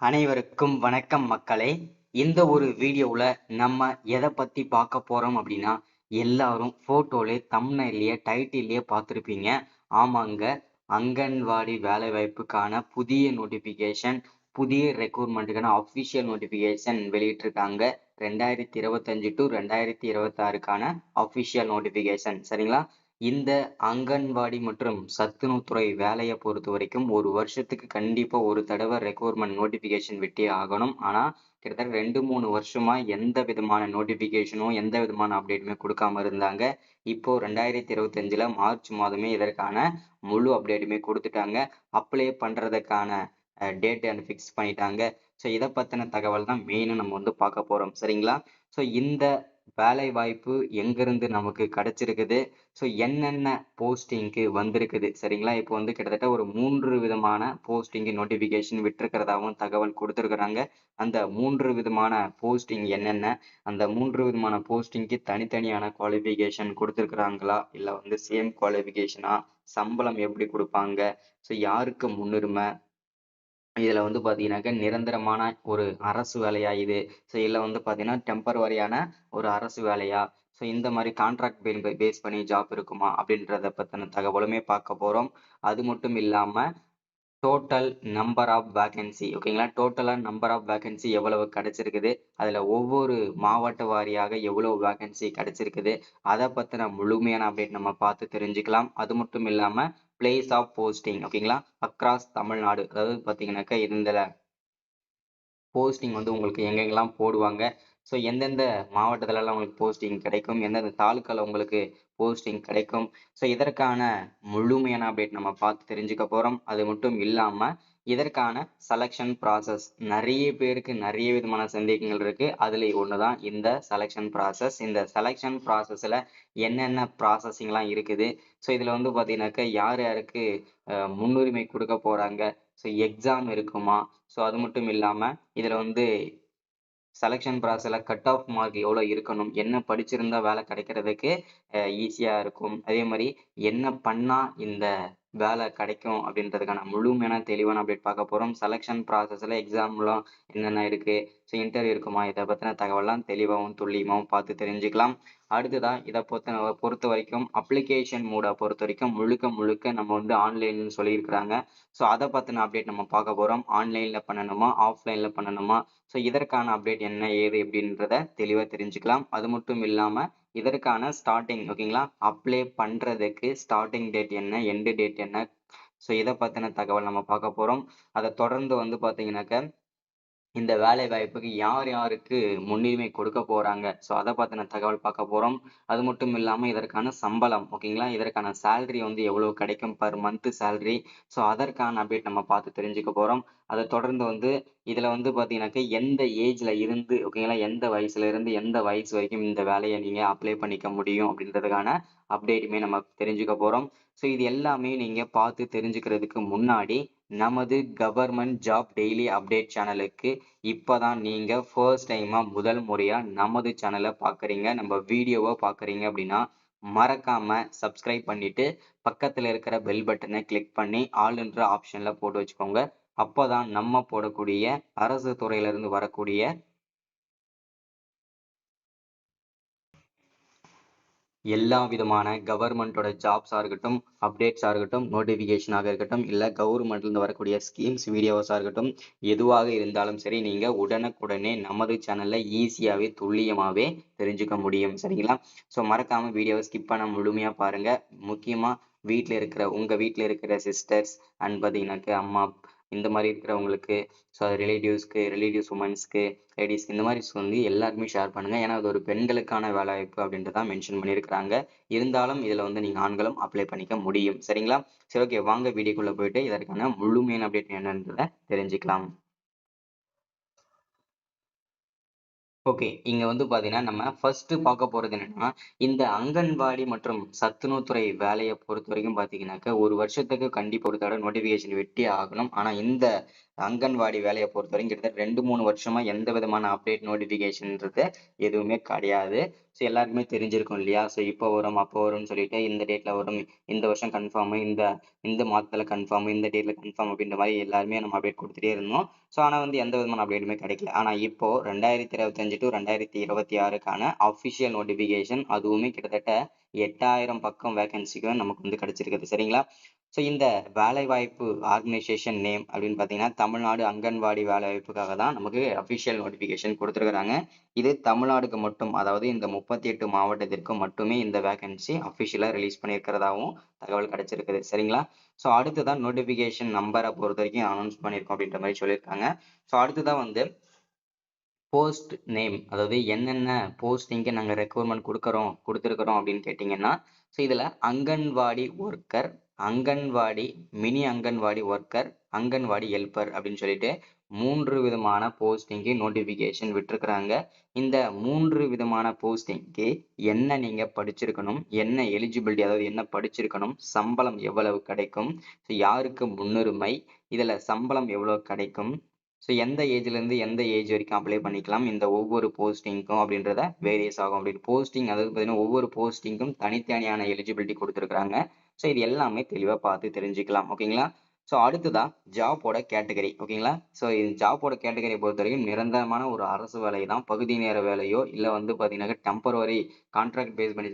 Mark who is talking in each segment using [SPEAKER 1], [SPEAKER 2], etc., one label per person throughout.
[SPEAKER 1] அனைவருக்கும் வணக்கம் மக்களே. இந்த ஒரு வீடியோவில் நம்ம எதை பற்றி பார்க்க போகிறோம் அப்படின்னா, எல்லாரும் ஃபோட்டோலே தம்ப்நெயிலே டைட்டிலே பார்த்துருப்பீங்க. ஆமாங்க, அங்கன்வாடி வேலைவாய்ப்புக்கான புதிய நோட்டிஃபிகேஷன், புதிய ரெக்ரூட்மெண்ட்டுக்கான அஃபிஷியல் நோட்டிஃபிகேஷன் வெளியிட்டிருக்காங்க. 2025 டு 2026க்கான அஃபிஷியல் நோட்டிஃபிகேஷன். சரிங்களா? இந்த அங்கன்வாடி மற்றும் சத்துணவுத்துறை வேலையை பொறுத்த வரைக்கும் ஒரு வருஷத்துக்கு கண்டிப்பா ஒரு தடவை ரெக்ரூட்மெண்ட் நோட்டிபிகேஷன் விட்டே ஆகணும். ஆனா கிட்டத்தட்ட 2-3 வருஷமா எந்த விதமான நோட்டிபிகேஷனும் எந்த விதமான அப்டேட்டுமே கொடுக்காம இருந்தாங்க. இப்போ 2025ல மார்ச் மாதமே இதற்கான முழு அப்டேட்டுமே கொடுத்துட்டாங்க. அப்ளை பண்றதுக்கான டேட் ஃபிக்ஸ் பண்ணிட்டாங்க. ஸோ இதை பத்தின தகவல் தான் மெயினா நம்ம வந்து பார்க்க போறோம். சரிங்களா? ஸோ இந்த வேலை வாய்ப்பு எங்கிருந்து நமக்கு கிடைச்சிருக்குது, ஸோ என்னென்ன போஸ்டிங்க்கு வந்திருக்குது. சரிங்களா? இப்போ வந்து கிட்டத்தட்ட ஒரு 3 விதமான போஸ்டிங் நோட்டிஃபிகேஷன் விட்டிருக்கிறதாகவும் தகவல் கொடுத்துருக்குறாங்க. அந்த 3 விதமான போஸ்டிங் என்னென்ன, அந்த 3 விதமான போஸ்டிங்க்கு தனித்தனியான குவாலிஃபிகேஷன் கொடுத்துருக்குறாங்களா, இல்லை வந்து சேம் குவாலிஃபிகேஷனா, சம்பளம் எப்படி கொடுப்பாங்க, ஸோ யாருக்கு முன்னுரிமை, இதுல வந்து பாத்தீங்கன்னாக்க நிரந்தரமான ஒரு அரசு வேலையா இது, ஸோ இல்லை வந்து பாத்தீங்கன்னா டெம்பரவரியான ஒரு அரசு வேலையா, ஸோ இந்த மாதிரி கான்ட்ராக்ட் பேஸ் பண்ணி ஜாப் இருக்குமா அப்படின்றத பத்தின தகவலுமே பார்க்க போறோம். அது மட்டும் இல்லாம டோட்டல் நம்பர் ஆஃப் வேகன்சி, ஓகேங்களா, டோட்டலா நம்பர் ஆஃப் வேகன்சி எவ்வளவு கிடைச்சிருக்குது, அதுல ஒவ்வொரு மாவட்ட வாரியாக எவ்வளவு வேகன்சி கிடைச்சிருக்குது, அதை பத்தின முழுமையான அப்டேட் நம்ம பார்த்து தெரிஞ்சுக்கலாம். அது மட்டும் இல்லாம பிளேஸ் ஆஃப் போஸ்டிங், ஓகேங்களா, அக்ராஸ் தமிழ்நாடு, அதாவது பாத்தீங்கன்னாக்கா இந்த போஸ்டிங் வந்து உங்களுக்கு எங்கெங்கெல்லாம் போடுவாங்க, ஸோ எந்தெந்த மாவட்டத்துலலாம் உங்களுக்கு போஸ்டிங் கிடைக்கும், எந்தெந்த தாலுக்கால உங்களுக்கு போஸ்டிங் கிடைக்கும், ஸோ இதற்கான முழுமையான அப்டேட் நம்ம பார்த்து தெரிஞ்சுக்க போகிறோம். அது மட்டும் இல்லாமல் இதற்கான செலெக்ஷன் ப்ராசஸ், நிறைய பேருக்கு நிறைய விதமான சந்தேகங்கள் இருக்குது. அதில் ஒன்று தான் இந்த செலெக்ஷன் ப்ராசஸ். இந்த செலெக்ஷன் ப்ராசஸில் என்னென்ன ப்ராசஸிங்லாம் இருக்குது, ஸோ இதில் வந்து பார்த்தீங்கன்னாக்கா யார் யாருக்கு முன்னுரிமை கொடுக்க போகிறாங்க, ஸோ எக்ஸாம் இருக்குமா, ஸோ அது மட்டும் இல்லாமல் இதில் வந்து செலெக்ஷன் ப்ராசஸில் கட் ஆஃப் மார்க் எவ்வளோ இருக்கணும், என்ன படிச்சிருந்தா வேலை கிடைக்கிறதுக்கு ஈஸியாக இருக்கும், அதே மாதிரி என்ன பண்ணால் இந்த வேலை கிடைக்கும் அப்படின்றதுக்கான முழுமையான தெளிவான அப்டேட் பார்க்க போகிறோம். செலெக்ஷன் ப்ராசஸில் எக்ஸாம்லாம் என்னென்ன இருக்குது, ஸோ இன்டர்வியூ இருக்குமா, இதை பற்றின தகவலாம் தெளிவாகவும் துல்லியமாகவும் பார்த்து தெரிஞ்சுக்கலாம். அடுத்ததாக இதை பொறுத்த வரைக்கும் அப்ளிகேஷன் மூடை பொறுத்த வரைக்கும் முழுக்க முழுக்க நம்ம வந்து ஆன்லைன்னு சொல்லியிருக்கிறாங்க. ஸோ அதை பற்றின அப்டேட் நம்ம பார்க்க போகிறோம். ஆன்லைனில் பண்ணணுமா, ஆஃப்லைனில் பண்ணணுமா, ஸோ இதற்கான அப்டேட் என்ன ஏது அப்படின்றத தெளிவாக தெரிஞ்சுக்கலாம். அது மட்டும் இல்லாமல் இதற்கான ஸ்டார்டிங், ஓகேங்களா, அப்ளை பண்ணுறதுக்கு ஸ்டார்டிங் டேட் என்ன, எண்டு டேட் என்ன, ஸோ இதை பற்றின தகவல் நம்ம பார்க்க போகிறோம். அதை தொடர்ந்து வந்து பார்த்தீங்கன்னாக்க இந்த வேலை வாய்ப்புக்கு யார் யாருக்கு முன்னுரிமை கொடுக்க போறாங்க, ஸோ அதை பத்தின தகவல் பார்க்க போறோம். அது மட்டும் இல்லாம இதற்கான சம்பளம், ஓகேங்களா, இதற்கான சேலரி வந்து எவ்வளவு கிடைக்கும் பர் மந்த் சேலரி, ஸோ அதற்கான அப்டேட் நம்ம பார்த்து தெரிஞ்சுக்க போறோம். அதை தொடர்ந்து வந்து இதுல வந்து பாத்தீங்கன்னாக்க எந்த ஏஜ்ல இருந்து, ஓகேங்களா, எந்த வயசுல இருந்து எந்த வயசு வரைக்கும் இந்த வேலையை நீங்க அப்ளை பண்ணிக்க முடியும் அப்படின்றதுக்கான அப்டேட்டுமே நம்ம தெரிஞ்சுக்க போறோம். ஸோ இது எல்லாமே நீங்க பார்த்து தெரிஞ்சுக்கிறதுக்கு முன்னாடி நமது கவர்மெண்ட் ஜாப் டெய்லி அப்டேட் சேனலுக்கு இப்பதான் நீங்க ஃபர்ஸ்ட் டைமா முதல் முறையா நமது சேனலை பாக்குறீங்க, நம்ம வீடியோவை பாக்குறீங்க அப்படின்னா மறக்காம சப்ஸ்கிரைப் பண்ணிட்டு பக்கத்துல இருக்கிற பெல் பட்டனை கிளிக் பண்ணி ஆல்ன்ற ஆப்ஷன்ல போட்டு வச்சுக்கோங்க. அப்பதான் நம்ம போடக்கூடிய அரசு துறையில இருந்து வரக்கூடிய எல்லா விதமான கவர்மெண்டோட ஜாப்ஸாக இருக்கட்டும், அப்டேட்ஸாக இருக்கட்டும், நோட்டிஃபிகேஷனாக இருக்கட்டும், இல்லை கவர்மெண்ட்லேருந்து வரக்கூடிய ஸ்கீம்ஸ் வீடியோஸாக இருக்கட்டும், எதுவாக இருந்தாலும் சரி நீங்கள் உடனுக்குடனே நமது சேனலில் ஈஸியாகவே துல்லியமாகவே தெரிஞ்சுக்க முடியும். சரிங்களா? ஸோ மறக்காமல் வீடியோவை ஸ்கிப் பண்ண முழுமையாக பாருங்கள். முக்கியமாக உங்கள் வீட்டில் இருக்கிற சிஸ்டர்ஸ் அண்ட் பார்த்தீங்கன்னாக்க அம்மா இந்த மாதிரி இருக்கிறவங்களுக்கு, ஸோ அது ரிலேட்டிவ்ஸ் உமன்ஸ்க்கு, லேடிஸ்க்கு, இந்த மாதிரி வந்து எல்லாருக்குமே ஷேர் பண்ணுங்கள். ஏன்னா அது ஒரு பெண்களுக்கான வேலைவாய்ப்பு அப்படின்றதான் மென்ஷன் பண்ணியிருக்கிறாங்க. இருந்தாலும் இதில் வந்து நீங்கள் ஆண்களும் அப்ளை பண்ணிக்க முடியும். சரிங்களா? சரி, ஓகே, வாங்க வீடியோக்குள்ளே போயிட்டு இதற்கான முழுமையான அப்டேட் என்னன்றதை தெரிஞ்சுக்கலாம். ஓகே. இங்க வந்து பார்த்தீங்கன்னா, நம்ம ஃபர்ஸ்ட்டு பார்க்க போறது என்னன்னா, இந்த அங்கன்வாடி மற்றும் சத்துணவுத்துறை வேலைய பொறுத்தவரைக்கும் பார்த்தீங்கன்னாக்க, 1 வருஷத்துக்கு கண்டிப்பா ஒரு தடவ நோட்டிஃபிகேஷன் விட்டே ஆகணும். ஆனா, இந்த அங்கன்வாடி வேலைய பொறுத்தவரைக்கும் கிட்டத்தட்ட 2, 3 வருஷமா எந்த விதமான அப்டேட் நோட்டிஃபிகேஷன்ன்றது எதுவுமே கிடையாது. ஸோ எல்லாருக்குமே தெரிஞ்சிருக்கும் இல்லையா? ஸோ இப்போ வரும், அப்போ வரும்ன்னு சொல்லிட்டு, இந்த டேட்ல வரும், இந்த வருஷம் கன்ஃபார்மு, இந்த இந்த மாதத்துல கன்ஃபார்மு, இந்த டேட்ல கன்ஃபார்ம் அப்படின்ற மாரி எல்லாருமே நம்ம அப்டேட் குடுத்துட்டே இருந்தோம். ஸோ ஆனா வந்து எந்த விதமான அப்டேட்டுமே கிடைக்கல. ஆனா இப்போ 2025 டூ 2026க்கான அஃபிஷியல் நோட்டிஃபிகேஷன் அதுவுமே கிட்டத்தட்ட 8000 பக்கம் வேக்கன்சிக்கு நமக்கு வந்து கிடைச்சிருக்குது. சரிங்களா? ஸோ இந்த வேலைவாய்ப்பு ஆர்கனைசேஷன் நேம் அப்படின்னு பார்த்தீங்கன்னா, தமிழ்நாடு அங்கன்வாடி வேலைவாய்ப்புக்காக தான் நமக்கு அஃபிஷியல் நோட்டிஃபிகேஷன் குடுத்துருக்காங்க. இது தமிழ்நாடுக்கு மட்டும், அதாவது இந்த 38 மாவட்டத்திற்கு மட்டுமே இந்த வேக்கன்சி அஃபிஷியலா ரிலீஸ் பண்ணியிருக்கிறதாவும் தகவல் கிடைச்சிருக்குது. சரிங்களா? ஸோ அடுத்ததான் நோட்டிஃபிகேஷன் நம்பர பொறுத்தவரைக்கும் அனௌன்ஸ் பண்ணியிருக்கோம் அப்படின்ற மாரி சொல்லியிருக்காங்க. ஸோ அடுத்ததா வந்து போஸ்ட் நேம், அதாவது என்னென்ன போஸ்டிங்க்கு நாங்க ரெக்ரூட்மெண்ட் குடுத்துருக்கிறோம் அப்படின்னு கேட்டீங்கன்னா, ஸோ இதுல anganwadi worker, anganwadi mini anganwadi worker, anganwadi helper அப்படின்னு சொல்லிட்டு 3 விதமான போஸ்டிங்க்கு நோட்டிஃபிகேஷன் விட்டிருக்கிறாங்க. இந்த 3 விதமான போஸ்டிங்க்கு என்ன நீங்க படிச்சிருக்கணும், என்ன எலிஜிபிலிட்டி, அதாவது என்ன படிச்சிருக்கணும், சம்பளம் எவ்வளவு கிடைக்கும், ஸோ யாருக்கு முன்னுரிமை, இதுல சம்பளம் எவ்வளவு கிடைக்கும், ஸோ எந்த ஏஜ்லேருந்து எந்த ஏஜ் வரைக்கும் அப்ளை பண்ணிக்கலாம் இந்த ஒவ்வொரு போஸ்டிங்க்கும் அப்படின்றத வேரியஸ் ஆகும். அப்படின்னு போஸ்டிங், அதாவது பார்த்தீங்கன்னா ஒவ்வொரு போஸ்டிங்க்கும் தனித்தனியான எலிஜிபிலிட்டி கொடுத்துருக்காங்க. ஸோ இது எல்லாமே தெளிவாக பார்த்து தெரிஞ்சுக்கலாம். ஓகேங்களா? ஸோ அடுத்ததா ஜாப்போட கேட்டகரி. ஓகேங்களா? ஸோ இந்த ஜாப்போட கேட்டகரியை பொறுத்த வரைக்கும் நிரந்தரமான ஒரு அரசு வேலை தான். பகுதி நேர வேலையோ இல்லை வந்து பார்த்தீங்கன்னா டெம்பரவரி கான்ட்ராக்ட் பேஸ் பண்ணி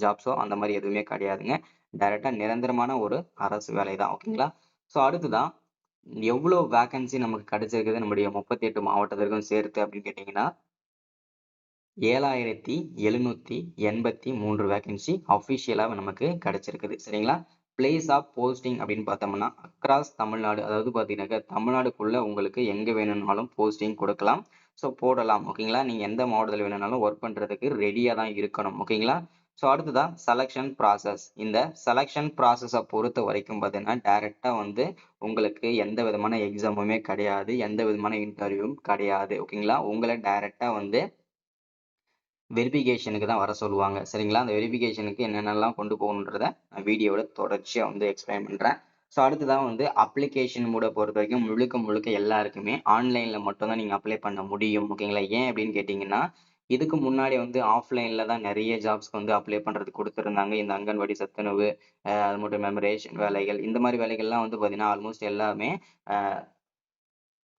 [SPEAKER 1] ஜாப்ஸோ அந்த மாதிரி எதுவுமே கிடையாதுங்க. டைரக்டா நிரந்தரமான ஒரு அரசு வேலை தான். ஓகேங்களா? ஸோ அடுத்ததான் எவ்வளோ வேக்கன்சி நமக்கு கிடைச்சிருக்குது நம்முடைய 38 மாவட்டத்திற்கும் சேர்த்து அப்படின்னு கேட்டீங்கன்னா, 7783 வேக்கன்சி அஃபிஷியலா நமக்கு கிடைச்சிருக்குது. சரிங்களா? பிளேஸ் ஆஃப் போஸ்டிங் அப்படின்னு பார்த்தோம்னா, அக்ராஸ் தமிழ்நாடு, அதாவது பார்த்தீங்கன்னாக்கா தமிழ்நாடுக்குள்ள உங்களுக்கு எங்க வேணும்னாலும் போஸ்டிங் கொடுக்கலாம். ஸோ போடலாம். ஓகேங்களா? நீங்க எந்த மாவட்டத்துல வேணும்னாலும் ஒர்க் பண்றதுக்கு ரெடியா தான் இருக்கணும். ஓகேங்களா? ஸோ அடுத்ததான் செலக்ஷன் ப்ராசஸ். இந்த செலக்ஷன் ப்ராசஸ பொறுத்த வரைக்கும் பார்த்தீங்கன்னா, டைரக்ட்டா வந்து உங்களுக்கு எந்த விதமான எக்ஸாமுமே கிடையாது. எந்த விதமான இன்டர்வியூவும் கிடையாது. ஓகேங்களா? உங்கள டைரக்ட்டா வந்து வெரிஃபிகேஷனுக்கு தான் வர சொல்லுவாங்க. சரிங்களா? அந்த வெரிஃபிகேஷனுக்கு என்னென்னலாம் கொண்டு போகணுன்றத நான் வீடியோல தொடர்ச்சியா வந்து எக்ஸ்பிளைன் பண்றேன். ஸோ அடுத்ததா வந்து அப்ளிகேஷன் மோட பொறுத்தவரைக்கும் முழுக்க முழுக்க எல்லாருக்குமே ஆன்லைன்ல மட்டும் தான் நீங்க அப்ளை பண்ண முடியும். ஓகேங்களா? ஏன் அப்படின்னு கேட்டீங்கன்னா, இதுக்கு முன்னாடி வந்து ஆஃப்லைன்ல தான் நெறைய ஜாப்ஸ்க்கு வந்து அப்ளை பண்றதுக்கு குடுத்திருந்தாங்க. இந்த அங்கன்வாடி சத்துணவு, அது மட்டும் இல்லாம ரேஷன் வேலைகள், இந்த மாரி வேலைகள்லாம் வந்து பார்த்தீங்கன்னா, ஆல்மோஸ்ட் எல்லாமே அ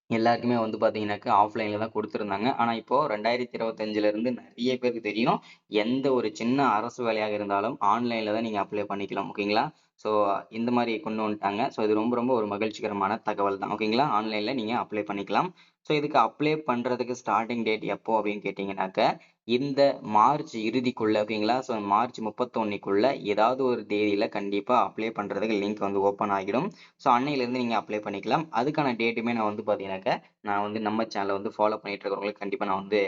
[SPEAKER 1] எல்லாருக்குமே வந்து பார்த்தீங்கன்னாக்கா, ஆஃப்லைன்ல தான் குடுத்திருந்தாங்க. ஆனா இப்போ 2025ல இருந்து நெறைய பேருக்கு தெரியும். எந்த ஒரு சின்ன அரசு வேலையாக இருந்தாலும் ஆன்லைன்ல தான் நீங்க அப்ளை பண்ணிக்கலாம். ஓகேங்களா? ஸோ இந்த மாரி கொண்டு வந்துட்டாங்க. ஸோ இது ரொம்ப ரொம்ப ஒரு மகிழ்ச்சிகரமான தகவல் தான். ஓகேங்களா? ஆன்லைன்ல நீங்க அப்ளை பண்ணிக்கலாம். ஸோ இதுக்கு அப்ளை பண்றதுக்கு ஸ்டார்ட்டிங் டேட் எப்போ அப்படின்னு கேட்டீங்கன்னாக்க, இந்த மார்ச் இறுதிக்குள்ள, ஓகேங்களா? ஸோ மார்ச் 31க்குள்ள ஏதாவது ஒரு தேதியில கண்டிப்பா அப்ளை பண்றதுக்கு லிங்க் வந்து ஓப்பன் ஆகிடும். ஸோ அன்னையிலிருந்து நீங்க அப்ளை பண்ணிக்கலாம். அதுக்கான டேட்டுமே நான் வந்து பார்த்தீங்கன்னாக்க, நான் வந்து நம்ம சேனல வந்து ஃபாலோ பண்ணிட்டு இருக்கிறவங்களுக்கு கண்டிப்பா நான் வந்து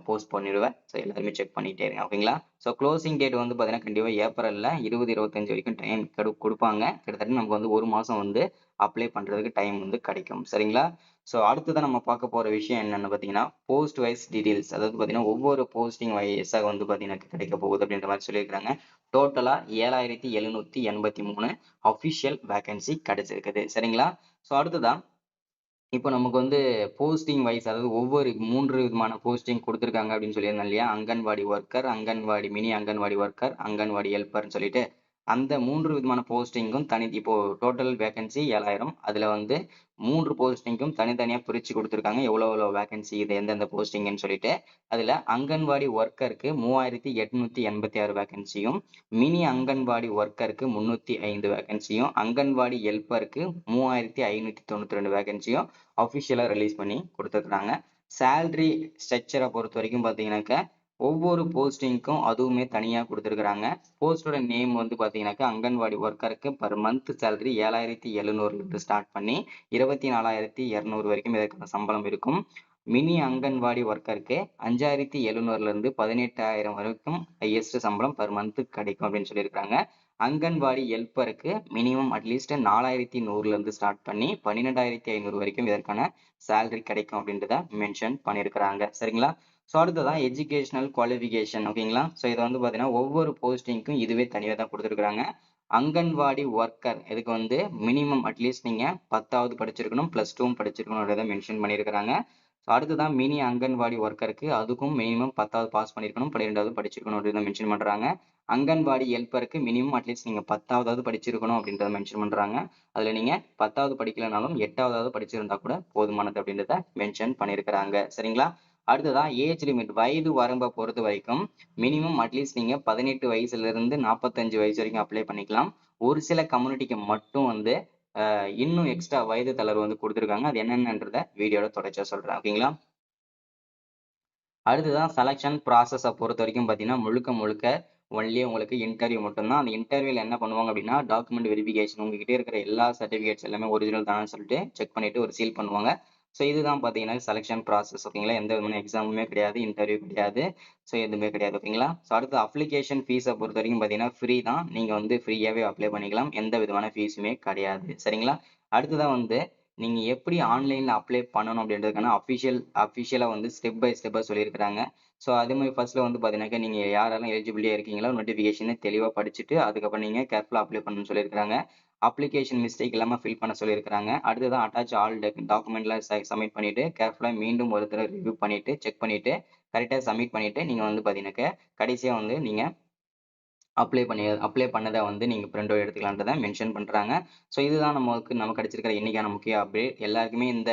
[SPEAKER 1] போஸ்ட் பண்ணிடுவேன். ஸோ எல்லாருமே செக் பண்ணிட்டே இருங்க. ஓகேங்களா? ஸோ குளோசிங் டேட் வந்து பார்த்தீங்கன்னா, கண்டிப்பா ஏப்ரல்ல 20, 25 வரைக்கும் டைம் குடுப்பாங்க. கிட்டத்தட்ட நமக்கு வந்து 1 மாசம் வந்து அப்ளை பண்றதுக்கு டைம் வந்து கிடைக்கும். சரிங்களா? ஸோ அடுத்ததா நம்ம பார்க்க போற விஷயம் என்னன்னு பார்த்தீங்கன்னா, போஸ்ட் வைஸ் டீடெயில்ஸ். அதாவது பார்த்தீங்கன்னா, ஒவ்வொரு போஸ்டிங் வைஸா வந்து பார்த்தீங்கன்னா கிடைக்க போகுது அப்படின்ற மாரி சொல்லியிருக்காங்க. டோட்டலா 7783 அஃபிஷியல் வேக்கன்சி கிடைச்சிருக்குது. சரிங்களா? ஸோ அடுத்ததா இப்போ நமக்கு வந்து போஸ்டிங் வைஸ், அதாவது ஒவ்வொரு 3 விதமான போஸ்டிங் குடுத்துருக்காங்க அப்படின்னு சொல்லியிருந்தேன் இல்லையா? Anganwadi worker, anganwadi mini anganwadi worker, anganwadi ஹெல்ப்பர்ன்னு சொல்லிட்டு. அந்த 3 விதமான போஸ்டிங்கும் இப்போ டோட்டல் வேக்கன்சி 7000. அதுல வந்து 3 போஸ்டிங்க்கும் தனித்தனியா பிரிச்சு குடுத்துருக்காங்க. எவ்வளோ எவ்வளோ வேக்கன்சி இது எந்தெந்த போஸ்டிங்ன்னு சொல்லிட்டு. அதுல அங்கன்வாடி ஒர்க்கருக்கு 3886 வேக்கன்சியும், மினி அங்கன்வாடி ஒர்க்கருக்கு 305 வேக்கன்சியும், அங்கன்வாடி ஹெல்ப்பருக்கு 3592 வேக்கன்சியும் அஃபிஷியலா ரிலீஸ் பண்ணி குடுத்துருக்காங்க. சேலரி ஸ்ட்ரக்சர பொறுத்தவரைக்கும் பார்த்தீங்கன்னாக்க, ஒவ்வொரு போஸ்டிங்க்கும் அதுவுமே தனியா குடுத்துருக்காங்க. போஸ்ட்டோட நேம் வந்து பார்த்தீங்கன்னாக்க, அங்கன்வாடி ஒர்க்கருக்கு பெர் மந்த் சேலரி 7700ல இருந்து ஸ்டார்ட் பண்ணி 24,200 வரைக்கும் இதற்கான சம்பளம் இருக்கும். மினி அங்கன்வாடி ஒர்க்கருக்கு 5,700ல இருந்து 18,000 வரைக்கும் ஹையஸ்ட் சம்பளம் பெர் மந்த் கிடைக்கும் அப்படின்னு சொல்லியிருக்காங்க. அங்கன்வாடி ஹெல்ப்பருக்கு மினிமம் அட்லீஸ்ட் 4,100ல இருந்து ஸ்டார்ட் பண்ணி 12,500 வரைக்கும் இதற்கான சேலரி கிடைக்கும் அப்படின்றத மென்ஷன் பண்ணியிருக்கிறாங்க. சரிங்களா? ஸோ அடுத்ததான் எஜுகேஷனல் குவாலிஃபிகேஷன் ஓகேங்களா. ஸோ இதை வந்து பார்த்தீங்கன்னா ஒவ்வொரு போஸ்டிங்க்கும் இதுவே தனியாக தான் கொடுத்துருக்குறாங்க. அங்கன்வாடி ஒர்க்கர் இதுக்கு வந்து மினிமம் அட்லீஸ்ட் நீங்கள் 10வது படிச்சிருக்கணும், +2 படிச்சிருக்கணுன்றதை மென்ஷன் பண்ணியிருக்கிறாங்க. ஸோ அடுத்ததான் மினி அங்கன்வாடி ஒர்க்கருக்கு அதுக்கும் மினிமம் 10வது பாஸ் பண்ணியிருக்கணும், 12வது படிச்சிருக்கணும் அப்படின்றத மென்ஷன் பண்ணுறாங்க. அங்கன்வாடி ஹெல்ப்பருக்கு மினிமம் அட்லீஸ்ட் நீங்கள் 10வது படிச்சிருக்கணும் அப்படின்றத மென்ஷன் பண்ணுறாங்க. அதில் நீங்கள் 10வது படிக்கலைனாலும் 8வது படிச்சிருந்தா கூட போதுமானது அப்படின்றத மென்ஷன் பண்ணியிருக்கிறாங்க. சரிங்களா. அடுத்ததான் ஏஜ் லிமிட் வயது வரம்பை பொறுத்த வரைக்கும் மினிமம் அட்லீஸ்ட் நீங்க 18 வயசுல இருந்து 45 வயசு வரைக்கும் அப்ளை பண்ணிக்கலாம். ஒரு சில கம்யூனிட்டிக்கு மட்டும் வந்து இன்னும் எக்ஸ்ட்ரா வயது தளர்வு வந்து கொடுத்துருக்காங்க. அது என்னென்னன்றத வீடியோட தொடர்ச்சியா சொல்றேன். ஓகேங்களா. அடுத்ததான் செலக்ஷன் ப்ராசஸை பொறுத்த வரைக்கும் பார்த்தீங்கன்னா முழுக்க முழுக்க ஒன்லி உங்களுக்கு இன்டர்வியூ மட்டும்தான். அந்த இன்டர்வியூல என்ன பண்ணுவாங்க அப்படின்னா டாக்குமெண்ட் வெரிஃபிகேஷன் உங்ககிட்ட இருக்கிற எல்லா சர்டிஃபிகேட்ஸ் எல்லாமே ஒரிஜினல் தானே சொல்லிட்டு செக் பண்ணிட்டு ஒரு சீல் பண்ணுவாங்க. ஸோ இதுதான் பார்த்தீங்கன்னா செலக்ஷன் ப்ராசஸ் ஓகேங்களா. எந்த விதமான எக்ஸாமுமே கிடையாது, இன்டர்வியூ கிடையாது, ஸோ எதுவுமே கிடையாது ஓகேங்களா. ஸோ அடுத்து அப்ளிகேஷன் ஃபீஸை பொறுத்த வரைக்கும் பார்த்தீங்கன்னா ஃப்ரீ தான். நீங்கள் வந்து ஃப்ரீயாகவே அப்ளை பண்ணிக்கலாம், எந்த விதமான ஃபீஸுமே கிடையாது. சரிங்களா. அடுத்ததான் வந்து நீங்க எப்படி ஆன்லைன்ல அப்ளை பண்ணணும் அப்படின்றதுக்கான அஃபிஷியலா வந்து ஸ்டெப் பை ஸ்டெப்பா சொல்லியிருக்கிறாங்க. ஸோ அதே மாதிரி ஃபர்ஸ்ட்ல வந்து பார்த்தீங்கன்னாக்கா நீங்க யாரெல்லாம் எலிஜிபிலிட்டியா இருக்கீங்களோ நோட்டிஃபிகேஷனை தெளிவா படிச்சுட்டு அதுக்கப்புறம் நீங்க கேர்ஃபுல்லா அப்ளை பண்ணணும்னு சொல்லியிருக்கிறாங்க. அப்ளிகேஷன் மிஸ்டேக் இல்லாம ஃபில் பண்ண சொல்லியிருக்கிறாங்க. அடுத்ததான் அட்டாச் ஆல் டாக்குமெண்ட்லாம் சப்மிட் பண்ணிட்டு கேர்ஃபுல்லா மீண்டும் ஒரு தடவை ரிவ்யூ பண்ணிட்டு செக் பண்ணிட்டு கரெக்டா சப்மிட் பண்ணிட்டு நீங்க வந்து பார்த்தீங்கன்னாக்கா கடைசியா வந்து நீங்க அப்ளை பண்ணத வந்து நீங்க பிரிண்ட் அவுட் எடுத்துக்கலான்றத மென்ஷன் பண்றாங்க. ஸோ இதுதான் நமக்கு கிடைச்சிருக்கிற இன்னைக்கான முக்கிய அப்டேட். எல்லாருக்குமே இந்த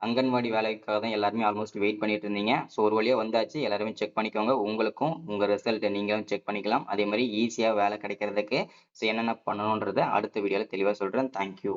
[SPEAKER 1] அங்கன்வாடி வேலைக்காக தான் எல்லாருமே ஆல்மோஸ்ட் வெயிட் பண்ணிட்டு இருந்தீங்க. ஸோ ஒரு வழியா வந்தாச்சு. எல்லாருமே செக் பண்ணிக்கோங்க. உங்களுக்கும் உங்க ரிசல்ட்ட நீங்களும் செக் பண்ணிக்கலாம். அதே மாதிரி ஈஸியா வேலை கிடைக்கிறதுக்கு ஸோ என்னென்ன பண்ணணுன்றத அடுத்த வீடியோல தெளிவா சொல்றேன். Thank you.